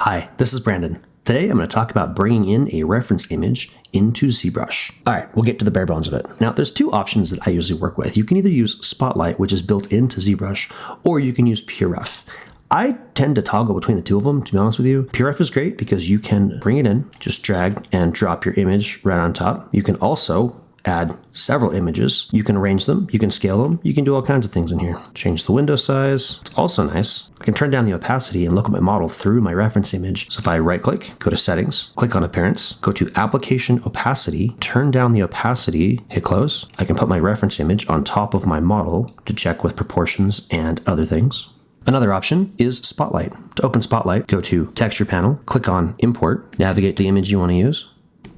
Hi, this is Brandon. Today I'm going to talk about bringing in a reference image into ZBrush. All right, we'll get to the bare bones of it. Now, there's two options that I usually work with. You can either use Spotlight, which is built into ZBrush, or you can use PureRef. I tend to toggle between the two of them, to be honest with you. PureRef is great because you can bring it in, just drag and drop your image right on top. You can also add several images. You can arrange them, you can scale them, you can do all kinds of things in here. Change the window size. It's also nice. I can turn down the opacity and look at my model through my reference image. So if I right click, go to settings, click on appearance, go to application opacity, turn down the opacity, hit close. I can put my reference image on top of my model to check with proportions and other things. Another option is Spotlight. To open Spotlight, go to texture panel, click on import, navigate to the image you want to use,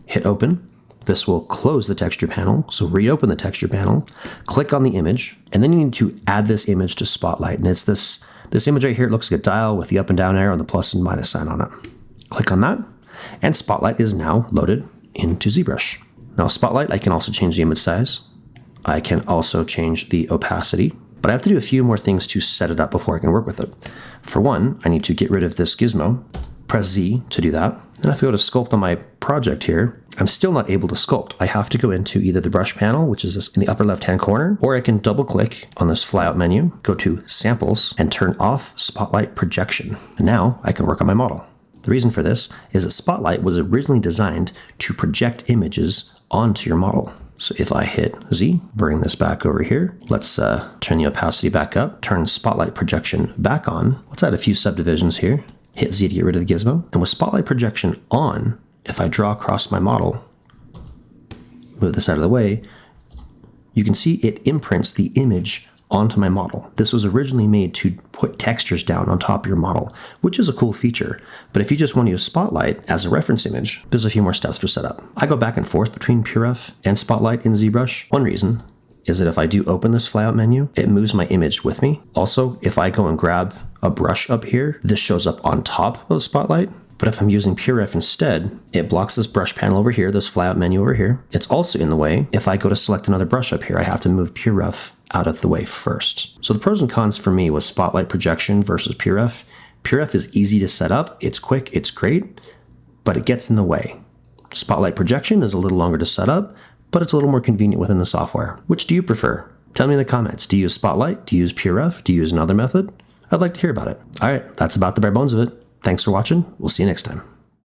hit open. This will close the texture panel. So reopen the texture panel, click on the image, and then you need to add this image to Spotlight. And it's this image right here. It looks like a dial with the up and down arrow and the plus and minus sign on it. Click on that, and Spotlight is now loaded into ZBrush. Now Spotlight, I can also change the image size. I can also change the opacity, but I have to do a few more things to set it up before I can work with it. For one, I need to get rid of this gizmo. Press Z to do that. And if I go to sculpt on my project here, I'm still not able to sculpt. I have to go into either the brush panel, which is this in the upper left-hand corner, or I can double click on this flyout menu, go to samples and turn off Spotlight projection. And now I can work on my model. The reason for this is that Spotlight was originally designed to project images onto your model. So if I hit Z, bring this back over here, let's turn the opacity back up, turn Spotlight projection back on. Let's add a few subdivisions here. Hit Z to get rid of the gizmo. And with Spotlight projection on, if I draw across my model, move this out of the way, you can see it imprints the image onto my model. This was originally made to put textures down on top of your model, which is a cool feature. But if you just want to use Spotlight as a reference image, there's a few more steps to set up. I go back and forth between PureRef and Spotlight in ZBrush. One reason is that if I do open this flyout menu, it moves my image with me. Also, if I go and grab a brush up here, this shows up on top of the Spotlight. But if I'm using PureRef instead, it blocks this brush panel over here, this flyout menu over here. It's also in the way. If I go to select another brush up here, I have to move PureRef out of the way first. So the pros and cons for me was Spotlight projection versus PureRef. PureRef is easy to set up. It's quick, it's great, but it gets in the way. Spotlight projection is a little longer to set up, but it's a little more convenient within the software. Which do you prefer? Tell me in the comments. Do you use Spotlight? Do you use PureRef? Do you use another method? I'd like to hear about it. All right, that's about the bare bones of it. Thanks for watching. We'll see you next time.